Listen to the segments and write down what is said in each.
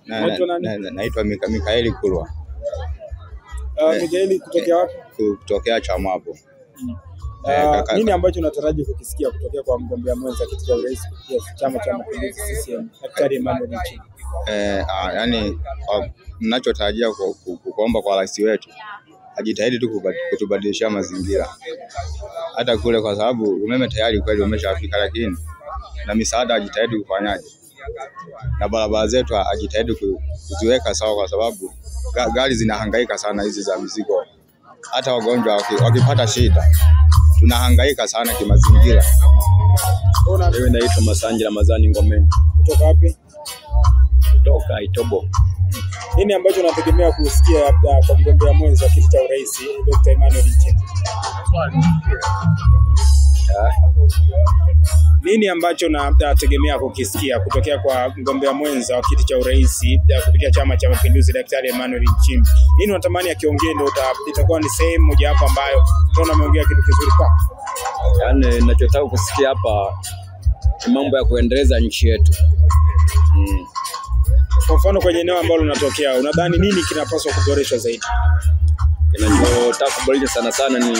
Naitwa Mikaeli Kulwa. Mikaeli kutokea wapi? Kutokea Chamapo. Nini ambacho unataraji kukisikia kutokea kwa mgombea mwenza kiti cha urais kupitia Chama cha Mapinduzi CCM, Daktari Emmanuel Nchimbi? Yani ninachotarajia kuomba kwa rais wetu ajitahidi tu kutubadilishia mazingira. Hata kule kwa sababu umeme tayari kweli umeshafika, lakini na misaada ajitahidi kufanyaje. Na barabara zetu ajitahidi kuziweka sawa, kwa sababu gari zinahangaika sana hizi za mizigo. Hata wagonjwa wakipata shida tunahangaika sana kimazingira. Mimi naitwa Masanja Ramadhani Ngomeni. Kutoka wapi? Kutoka Itobo. Nini ambacho unategemea kusikia kwa mgombea mwenza kiti cha urais Dr. Emmanuel Nchimbi? Nini ambacho unategemea kukisikia kutokea kwa mgombea mwenza wa kiti cha urais kupitia Chama cha Mapinduzi Daktari Emmanuel Nchimbi? Nini unatamani akiongee ndio itakuwa ni sehemu moja hapo ambayo tunaona ameongea kitu kizuri kwako? Yaani ninachotaka kusikia hapa ni mambo ya kuendeleza nchi yetu. Kwa mfano kwenye eneo ambalo unatokea, unadhani nini kinapaswa kuboreshwa zaidi? Ninachotaka kuboresha sana ni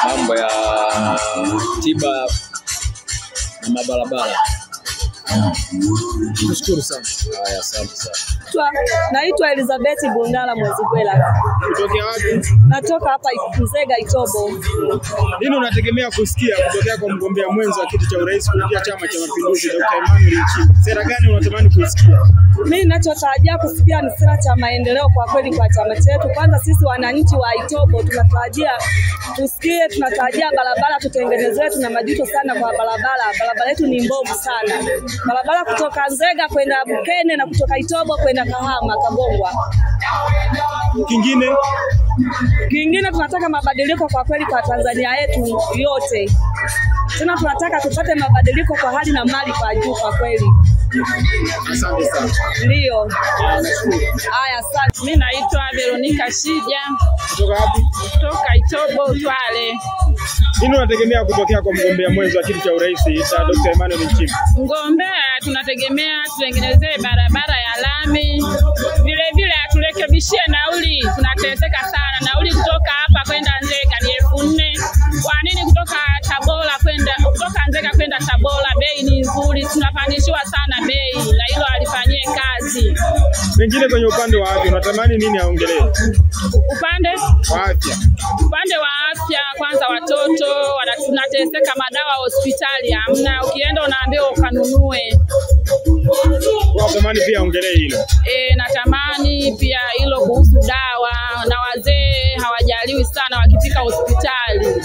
mambo ya tiba na mabarabara. Nashukuru sana. Haya, asante sana. Naitwa Elizabeth Bundala Mwezigwela. Kutokea wapi? Natoka hapa Nzega Itobo. Nini unategemea kusikia kutokea kwa mgombea mwenza wa kiti cha urais kupitia Chama cha Mapinduzi Dr. Emmanuel Nchimbi? Sera gani unatamani kusikia? Mimi ninachotarajia kusikia ni sera cha maendeleo kwa kweli kwa chama chetu. Kwanza sisi wananchi wa Itobo tunatarajia tusikie, tunatarajia barabara tutengenezewe, tuna majuto sana kwa barabara. Barabara yetu ni mbovu sana. Barabara kutoka Nzega kwenda Bukene na kutoka Itobo kwenda Kahama Kagongwa. Kingine tunataka mabadiliko kwa kweli kwa Tanzania yetu yote. Tena tunataka tupate mabadiliko kwa hali na mali kwa juu kwa kweli. Asante sana. Ndio. Haya, asante. Mimi naitwa Veronica Shija. Kutoka wapi? Kutoka Itobo Twale. Nini unategemea kutokea kwa mgombea mwenza wa kiti cha urais Dr. Emmanuel Nchimbi? Mgombea tunategemea tutengenezee barabara ya lami. Vile aturekebishie nauli, tunateseka sana. Nauli kutoka hapa kwenda Nzega ni 4,000. Kwa nini kutoka Nzega kwenda Tabora bei ni nzuri? Tunapandishiwa sana bei, na hilo alifanyie kazi. Pengine kwenye upande wa afya unatamani nini aongelee? Upande wa afya. Upande wa afya, kwanza watoto tunateseka, madawa hospitali hamna, ukienda unaambiwa ukanunue. Unatamani pia aongelee hilo? Natamani pia hilo kuhusu dawa, na wazee hawajaliwi sana wakifika hospitali.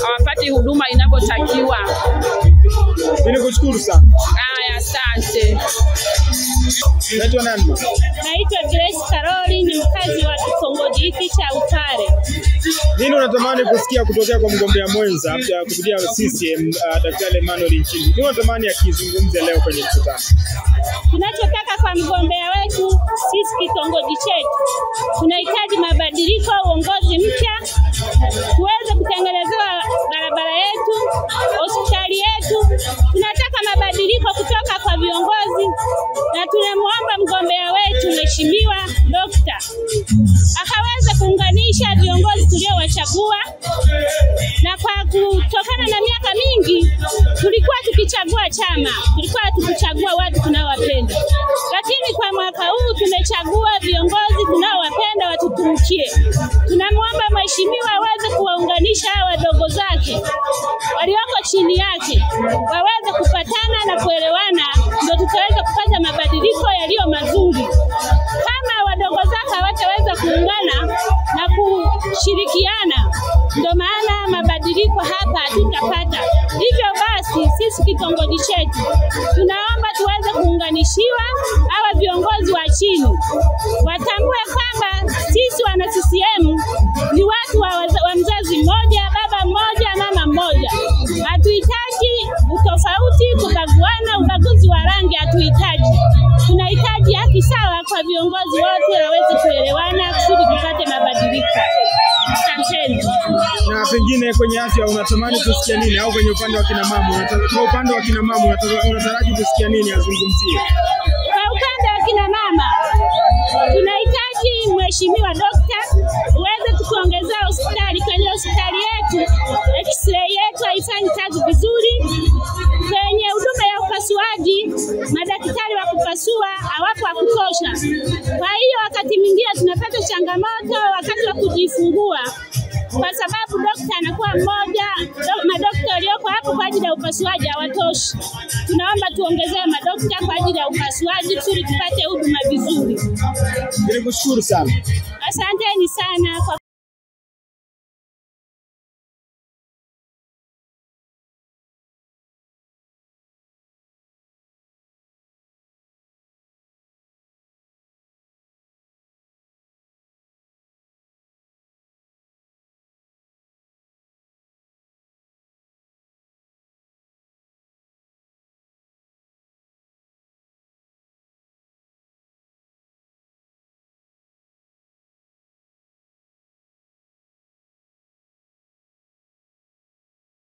Hawapati huduma inapotakiwa. Nikushukuru sana. Haya, asante. Naitwa nani? Naitwa Grace Karoli, ni mkazi wa kitongoji hiki cha Utare. Nini unatamani kusikia kutokea kwa mgombea mwenza kupitia CCM Daktari Emmanuel Nchimbi? Nini unatamani akizungumze leo kwenye mkutano? Tunachotaka kwa mgombea wetu sisi kitongoji chetu, tunahitaji mabadiliko, uongozi mpya, tuweze kutengenezewa barabara yetu, hospitali yetu. Tunataka mabadiliko kutoka kwa viongozi, na tunamwomba mgombea wetu Mheshimiwa Dr. akaweze kuunganisha viongozi tuliowachagua, na kwa kutokana na miaka mingi tulikuwa tukichagua chama, tulikuwa tukichagua watu tunaowapenda, lakini kwa mwaka huu tumechagua viongozi tunaowapenda watutumikie. Tunamwomba Mheshimiwa aweze kuwaunganisha wadogo zake walioko chini yake, waweze kupatana na kuelewana, ndio tutaweza kupata mabadiliko yaliyo mazuri. Kama wadogo zake hawataweza kuungana na kushirikiana, ndio maana mabadiliko hapa hatutapata. Hivyo basi sisi kitongoji chetu tunaomba tuweze kuunganishiwa hawa viongozi wa chini, watambue kwamba sisi wana CCM ni watu wa mzazi mmoja, baba mmoja, mama mmoja. Hatuhitaji utofauti, kubaguana, ubaguzi wa rangi hatuhitaji. Tunahitaji haki sawa kwa viongozi wote waweze kuelewana kusudi tupate mabadiliko. Asanteni. Na pengine kwenye afya unatamani kusikia nini, au kwenye upande wa kina mama? Kwa upande wa kina mama unataraji kusikia nini azungumzie? Kwa upande wa kina mama yetu haifanyi kazi vizuri. Kwenye huduma ya upasuaji, madaktari wa kupasua hawapo wa kutosha. Kwa hiyo wakati mwingine tunapata changamoto wakati wa kujifungua, kwa sababu daktari anakuwa mmoja, madaktari walioko hapo kwa ajili ya upasuaji hawatoshi. Tunaomba tuongezee madaktari kwa ajili ya upasuaji ili tupate huduma vizuri. Nikushukuru sana. Asanteni sana kwa